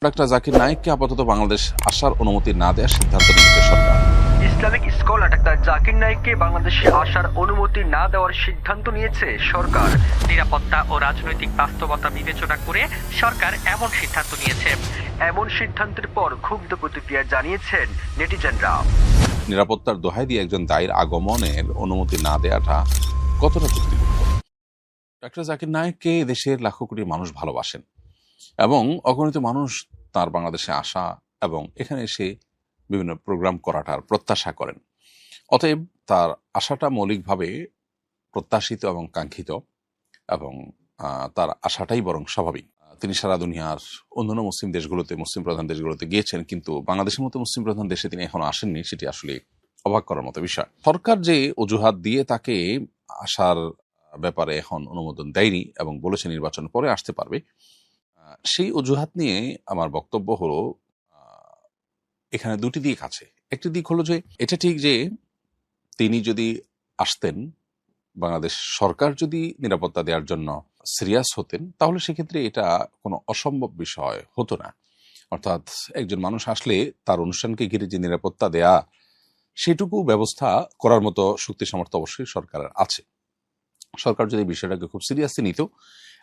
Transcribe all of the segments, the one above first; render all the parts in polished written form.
Doctor Zakir নায়েককে আপাতত বাংলাদেশ আসার অনুমতি না দেওয়ার সিদ্ধান্ত নিয়েছে সরকার। ইসলামিক স্কলার ডাক্তার জাকির নায়েককে বাংলাদেশে আসার অনুমতি না দেওয়ার সিদ্ধান্ত নিয়েছে সরকার। নিরাপত্তা ও রাজনৈতিক বাস্তবতা বিবেচনা করে সরকার এমন সিদ্ধান্ত নিয়েছে। এমন সিদ্ধান্তের পর ক্ষুব্ধ প্রতিক্রিয়া জানিয়েছেন নেটিজেনরা। নিরাপত্তার দোহাই দিয়ে একজন দায়ীর আগমনের অনুমতি না দেওয়াটা কতটা যুক্তিযুক্ত? ডাক্তার জাকির নায়েককে দেশের লাখো কোটি মানুষ ভালোবাসেন এবং অগণিত মানুষ তার বাংলাদেশে আসা এবং এখানে এসে বিভিন্ন প্রোগ্রাম করাটার প্রত্যাশা করেন। অতএব তার আশাটা মৌলিকভাবে প্রত্যাশিত এবং কাঙ্ক্ষিত এবং তার আশাটাই বরং স্বাভাবিক। তিনি সারা দুনিয়ার অন্যান্য মুসলিম দেশগুলোতে, মুসলিম প্রধান দেশগুলোতে গিয়েছেন, কিন্তু বাংলাদেশের মতো মুসলিম প্রধান দেশে তিনি এখনো আসেননি। সেটি আসলে অবাক করার মতো বিষয়। সরকার যে অজুহাত দিয়ে তাকে আসার ব্যাপারে এখন অনুমোদন দেয়নি এবং বলেছে নির্বাচন পরে আসতে পারবে, সেই অজুহাত নিয়ে আমার বক্তব্য হলো এখানে দুটি দিক আছে। একটি দিক হলো যে এটা ঠিক যে তিনি যদি আসতেন, বাংলাদেশ সরকার যদি নিরাপত্তা দেওয়ার জন্য সিরিয়াস হতেন, তাহলে সেক্ষেত্রে এটা কোনো অসম্ভব বিষয় হতো না। অর্থাৎ একজন মানুষ আসলে তার অনুষ্ঠানকে ঘিরে যে নিরাপত্তা দেয়া, সেটুকু ব্যবস্থা করার মতো শক্তি সামর্থ্য অবশ্যই সরকারের আছে। সরকার যদি বিষয়টাকে খুব সিরিয়াসলি নিত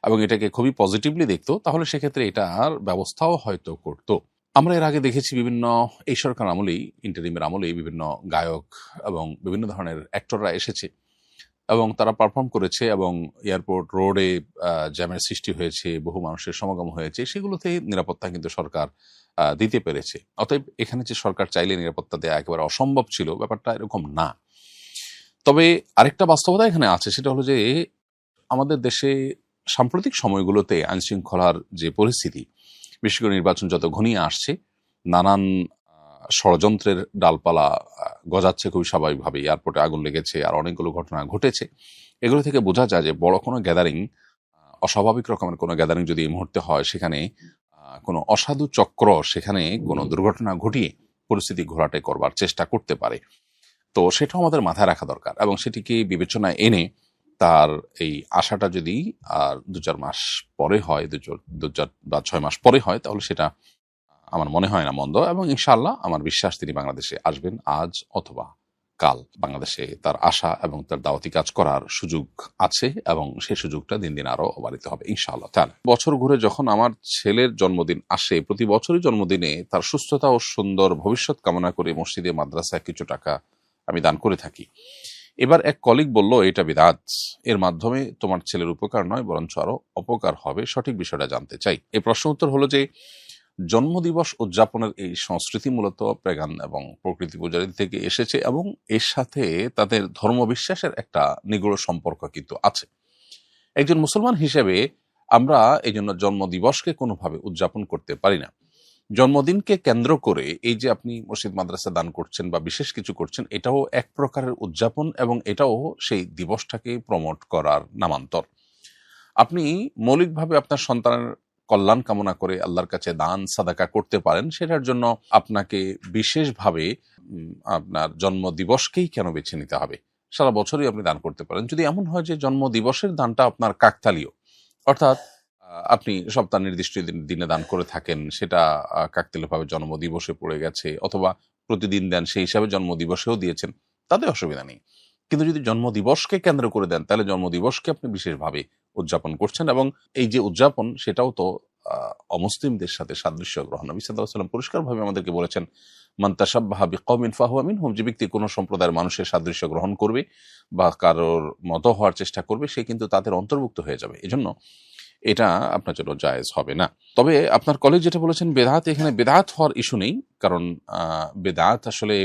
এবং এটাকে খুবই পজিটিভলি দেখতো, তাহলে সেক্ষেত্রে এটার ব্যবস্থাও হয়তো করত। আমরা এর আগে দেখেছি বিভিন্ন এই সরকার আমলেই, ইন্টারিমের আমলেই বিভিন্ন গায়ক এবং বিভিন্ন ধরনের অ্যাক্টররা এসেছে এবং তারা পারফর্ম করেছে এবং এয়ারপোর্ট রোডে জ্যামের সৃষ্টি হয়েছে, বহু মানুষের সমাগম হয়েছে। সেগুলোতে নিরাপত্তা কিন্তু সরকার দিতে পেরেছে। অতএব এখানে যে সরকার চাইলে নিরাপত্তা দেওয়া একেবারে অসম্ভব ছিল, ব্যাপারটা এরকম না। তবে আরেকটা বাস্তবতা এখানে আছে, সেটা হলো যে আমাদের দেশে সাম্প্রতিক সময়গুলোতে আইনশৃঙ্খলার যে পরিস্থিতি, বিশেষ করে নির্বাচন যত ঘনিয়ে আসছে, নানান ষড়যন্ত্রের ডালপালা গজাচ্ছে খুবই স্বাভাবিকভাবে। এয়ারপোর্টে আগুন লেগেছে, আর অনেকগুলো ঘটনা ঘটেছে। এগুলো থেকে বোঝা যায় যে বড় কোনো গ্যাদারিং, অস্বাভাবিক রকমের কোনো গ্যাদারিং যদি এই মুহূর্তে হয়, সেখানে কোনো অসাধু চক্র সেখানে কোনো দুর্ঘটনা ঘটিয়ে পরিস্থিতি ঘোলাটে করবার চেষ্টা করতে পারে। তো সেটাও আমাদের মাথায় রাখা দরকার এবং সেটিকে বিবেচনায় এনে তার এই আশাটা যদি আর 2-4 মাস পরে হয়, 2-4 বা 6 মাস পরে হয়, তাহলে সেটা আমার মনে হয় না মন্দ। এবং ইনশাআল্লাহ আমার বিশ্বাস তিনি বাংলাদেশে আসবেন আজ অথবা কাল। বাংলাদেশে তার আশা এবং তার দাওয়াতি কাজ করার সুযোগ আছে এবং সেই সুযোগটা দিন দিন আরো বাড়িতে হবে ইনশাআল্লাহ। বছর ঘুরে যখন আমার ছেলের জন্মদিন আসে, প্রতি বছরই জন্মদিনে তার সুস্থতা ও সুন্দর ভবিষ্যৎ কামনা করে মসজিদে মাদ্রাসায় কিছু টাকা আমি দান করে থাকি। এবার এক কলিগ বলল, এটা বিদআত, এর মাধ্যমে তোমার ছেলের উপকার নয় বরঞ্চ আরো অপকার হবে। সঠিক বিষয়টা জানতে চাই। এই প্রশ্ন উত্তর হলো যে জন্মদিবস উদযাপনের এই সংস্কৃতি মূলত পেগান এবং প্রকৃতি পূজারী থেকে এসেছে এবং এর সাথে তাদের ধর্মবিশ্বাসের একটা নিগূঢ় সম্পর্ক কিন্তু আছে। একজন মুসলমান হিসেবে আমরা এই জন্য জন্মদিবসকে কোনোভাবে উদযাপন করতে পারি না। জন্মদিনকে কেন্দ্র করে এই যে আপনি মসজিদ মাদ্রাসা দান করছেন বা বিশেষ কিছু করছেন, এটাও এক প্রকারের উদযাপন এবং এটাও সেই দিবসটাকে প্রমোট করার নামান্তর। আপনি মৌলিকভাবে আপনার সন্তানের কল্যাণ কামনা করে আল্লাহর কাছে দান সাদাকা করতে পারেন, সেটার জন্য আপনাকে বিশেষভাবে আপনার জন্ম দিবসকেই কেন বেছে নিতে হবে? সারা বছরই আপনি দান করতে পারেন। যদি এমন হয় যে জন্ম দিবসের দানটা আপনার কাকতালীয়, অর্থাৎ আপনি সপ্তাহ নির্দিষ্ট দিনে দান করে থাকেন, সেটা কাকতালীয়ভাবে জন্ম দিবসে পড়ে গেছে, অথবা প্রতিদিন দেন সেই হিসাবে জন্ম দিবসেও দিয়েছেন, তাতে অসুবিধা নেই। কিন্তু যদি জন্ম দিবসকে কেন্দ্র করে দেন, তাহলে জন্ম দিবসকে আপনি বিশেষভাবে উদযাপন করছেন এবং এই যে উদযাপন, সেটাও তো অমুসলিমদের সাথে সাদৃশ্য গ্রহণ। নবী সাল্লাল্লাহু আলাইহি ওয়াসাল্লাম পরিষ্কারভাবে আমাদেরকে বলেছেন, মান তাশাব্বাহা বিকওমিন ফাহুয়া মিনহুম, যে ব্যক্তি কোনো সম্প্রদায়ের মানুষের সাদৃশ্য গ্রহণ করবে বা কারোর মতো হওয়ার চেষ্টা করবে, সে কিন্তু তাদের অন্তর্ভুক্ত হয়ে যাবে। এজন্য এটা আপনার জন্য জায়েজ হবে না। তবে আপনার কলেজ যেটা বলেছেন বেদাত, এখানে বেদাত হওয়ার ইস্যু নেই, কারণ বেদাত আসলে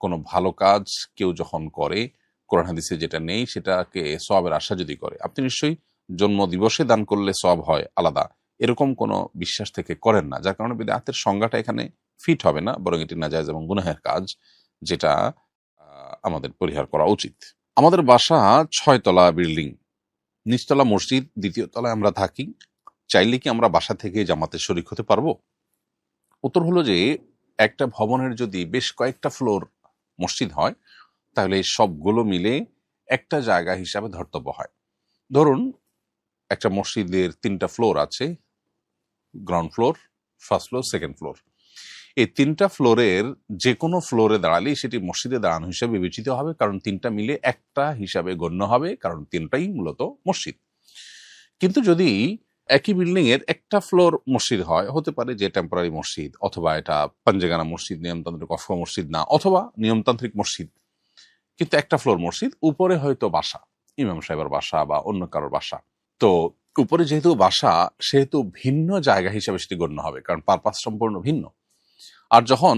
কোনো ভালো কাজ কেউ যখন করে, কোরআন হাদিসে যেটা নেই সেটাকে সওয়াবের আশা যদি করে, আপনি নিশ্চয়ই জন্ম দিবসে দান করলে সওয়াব হয় আলাদা, এরকম কোনো বিশ্বাস থেকে করেন না, যার কারণে বিদআতের সংজ্ঞাটা এখানে ফিট হবে না, বরং এটি নাজায়েজ এবং গুনাহের কাজ, যেটা আমাদের পরিহার করা উচিত। আমাদের বাসা 6 তলা বিল্ডিং, নিচতলা মসজিদ, 2য় তলায় আমরা থাকি। চাইলে কি আমরা বাসা থেকে জামাতে শরীক হতে পারবো? উত্তর হলো যে একটা ভবনের যদি বেশ কয়েকটা ফ্লোর মসজিদ হয়, তাহলে সবগুলো মিলে একটা জায়গা হিসাবে ধর্তব্য হয়। ধরুন একটা মসজিদের 3টা ফ্লোর আছে, ground floor, first floor, second floor, এই 3টা ফ্লোরের যে কোনো ফ্লোরে দাঁড়ালেই সেটি মসজিদে দাঁড়ানো হিসাবে বিবেচিত হবে, কারণ 3টা মিলে একটা হিসাবে গণ্য হবে, কারণ 3টাই মূলত মসজিদ। কিন্তু যদি একই বিল্ডিং এর একটা ফ্লোর মসজিদ হয়, হতে পারে যে টেম্পোরারি মসজিদ, অথবা এটা পাঞ্জেগানা মসজিদ, নিয়মতান্ত্রিক অফ মসজিদ না, অথবা নিয়মতান্ত্রিক মসজিদ, কিন্তু একটা ফ্লোর মসজিদ, উপরে হয়তো বাসা, ইমাম সাহেবের বাসা বা অন্য কারোর বাসা। তো উপরে যেহেতু বাসা, সেহেতু ভিন্ন জায়গা হিসাবে সেটি গণ্য হবে, কারণ পারপাস সম্পূর্ণ ভিন্ন। আর যখন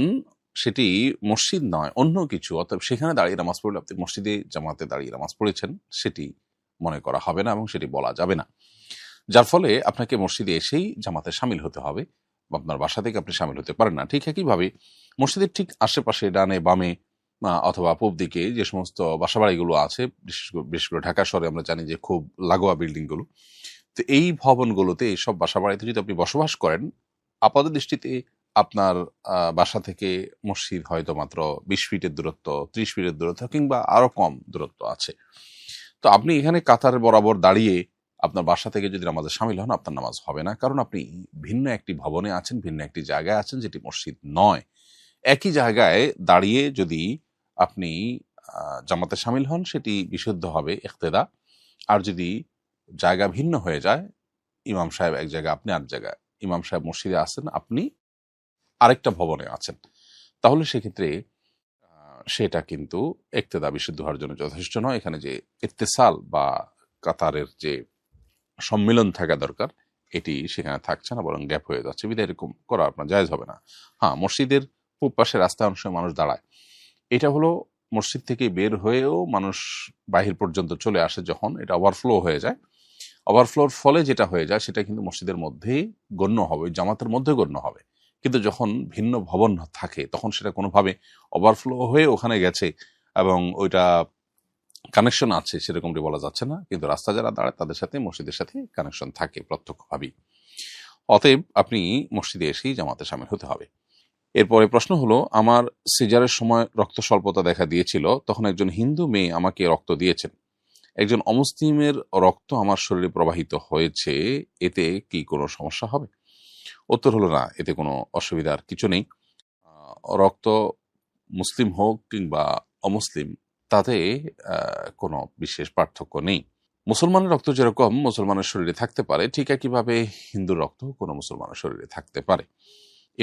সেটি মসজিদ নয়, অন্য কিছু, অতএব সেখানে দাঁড়িয়ে নামাজ পড়লে আপনি মসজিদে জামাতে দাঁড়িয়ে নামাজ পড়েছেন, সেটি মনে করা হবে না এবং সেটি বলা যাবে না। যার ফলে আপনাকে মসজিদে এসেই জামাতে সামিল হতে হবে, আপনার বাসা থেকে আপনি সামিল হতে পারেন না। ঠিক একইভাবে মসজিদের ঠিক আশেপাশে ডানে বামে অথবা পূব দিকে যে সমস্ত বাসাবাড়িগুলো আছে, বিশেষ করে ঢাকা শহরে আমরা জানি যে খুব লাগোয়া বিল্ডিংগুলো, তো এই ভবনগুলোতে, এইসব বাসাবাড়িতে যদি আপনি বসবাস করেন, আপাত দৃষ্টিতে আপনার বাসা থেকে মসজিদ হয়তো মাত্র 20 ফিটের দূরত্ব, 30 ফিটের দূরত্ব, কিংবা আরো কম দূরত্ব আছে। তো আপনি এখানে কাতার বরাবর দাঁড়িয়ে আপনার বাসা থেকে যদি নামাজে সামিল হন, আপনার নামাজ হবে না, কারণ আপনি ভিন্ন একটি ভবনে আছেন, ভিন্ন একটি জায়গায় আছেন, যেটি মসজিদ নয়। একই জায়গায় দাঁড়িয়ে যদি আপনি জামাতে সামিল হন, সেটি বিশুদ্ধ হবে ইক্তেদা। আর যদি জায়গা ভিন্ন হয়ে যায়, ইমাম সাহেব এক জায়গায়, আপনি আর জায়গায়, ইমাম সাহেব মসজিদে আছেন, আপনি আরেকটা ভবনে আছেন, তাহলে সেক্ষেত্রে সেটা কিন্তু ইক্তেদা বিশুদ্ধ হওয়ার জন্য যথেষ্ট নয়। এখানে যে ইত্তেসাল বা কাতারের যে সম্মিলন থাকা দরকার, এটি সেখানে থাকছে না, বরং গ্যাপ হয়ে যাচ্ছে, বিধায় এরকম করা আপনার জায়েজ হবে না। হ্যাঁ, মসজিদের পূব পাশে রাস্তায় অনেক সময় মানুষ দাঁড়ায়, এটা হলো মসজিদ থেকে বের হয়েও মানুষ বাহির পর্যন্ত চলে আসে, যখন এটা ওভারফ্লো হয়ে যায়। ওভারফ্লোর ফলে যেটা হয়ে যায়, সেটা কিন্তু মসজিদের মধ্যেই গণ্য হবে, জামাতের মধ্যে গণ্য হবে। কিন্তু যখন ভিন্ন ভবন থাকে, তখন সেটা কোনোভাবে ওভারফ্লো হয়ে ওখানে গেছে এবং ওইটা কানেকশন আছে সেরকমটি বলা যাচ্ছে না, কিন্তু রাস্তা যারা দাঁড়ায় তাদের সাথে মসজিদের সাথে কানেকশন থাকে প্রত্যক্ষভাবেই। অতএব আপনি মসজিদে এসেই জামাতে শামিল হতে হবে। এরপরে প্রশ্ন হলো, আমার সিজারের সময় রক্ত স্বল্পতা দেখা দিয়েছিল, তখন একজন হিন্দু মেয়ে আমাকে রক্ত দিয়েছেন, একজন অমুসলিমের রক্ত আমার শরীরে প্রবাহিত হয়েছে, এতে কি কোনো সমস্যা হবে? উত্তর হলো না, এতে কোনো অসুবিধার কিছু নেই। রক্ত মুসলিম হোক কিংবা অমুসলিম, তাতে কোনো বিশেষ পার্থক্য নেই। মুসলমানের রক্ত যেরকম মুসলমানের শরীরে থাকতে পারে, ঠিক একইভাবে হিন্দুর রক্ত কোনো মুসলমানের শরীরে থাকতে পারে।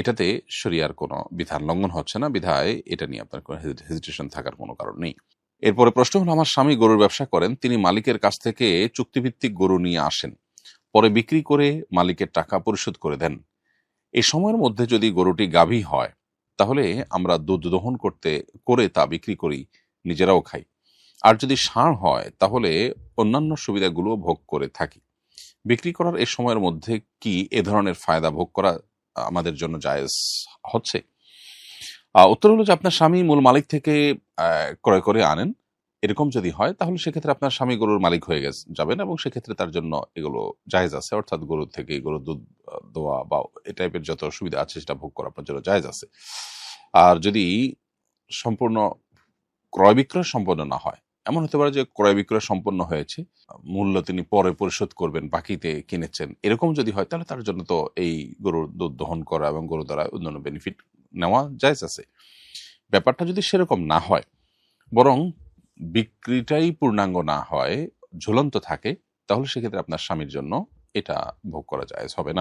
এটাতে শরিয়ার কোনো বিধান লঙ্ঘন হচ্ছে না, বিধায় এটা নিয়ে আপনার কোনো হেজিটেশন থাকার কোনো কারণ নেই। এরপরে প্রশ্ন হলো, আমার স্বামী গরুর ব্যবসা করেন, তিনি মালিকের কাছ থেকে চুক্তিভিত্তিক গরু নিয়ে আসেন, পরে বিক্রি করে মালিকের টাকা পরিশোধ করে দেন। এই সময়ের মধ্যে যদি গরুটি গাভী হয়, তাহলে আমরা দুধ দহন করে তা বিক্রি করি, নিজেরাও খাই। আর যদি ষাঁড় হয়, তাহলে অন্যান্য সুবিধাগুলো ভোগ করে থাকি। বিক্রি করার এই সময়ের মধ্যে কি এ ধরনের ফায়দা ভোগ করা আমাদের জন্য জায়েজ হচ্ছে? উত্তর হলো যে, আপনার স্বামী মূল মালিক থেকে ক্রয় করে আনেন, এরকম যদি হয়, তাহলে সেক্ষেত্রে আপনার স্বামী গরুর মালিক হয়ে যাবেন এবং সেক্ষেত্রে তার জন্য এগুলো জায়েজ আছে, অর্থাৎ গরুর থেকে গরুর দুধ দোয়া বা এ টাইপের যত সুবিধা আছে সেটা ভোগ করা আপনার জন্য জায়েজ আছে। আর যদি সম্পূর্ণ ক্রয় বিক্রয় সম্পন্ন না হয়, এমন হতে পারে যে ক্রয় বিক্রয় সম্পন্ন হয়েছে, মূল্য তিনি পরে পরিশোধ করবেন, বাকিতে কিনেছেন, এরকম যদি হয়, তাহলে তার জন্য তো এই গরুর দুধ দহন করা এবং গরু দ্বারা অন্যান্য বেনিফিট নেওয়া জায়েজ আছে। ব্যাপারটা যদি সেরকম না হয়, বরং বিক্রিটাই পূর্ণাঙ্গ না হয়, ঝুলন্ত থাকে, তাহলে সেক্ষেত্রে আপনার স্বামীর জন্য এটা ভোগ করা জায়েজ হবে না।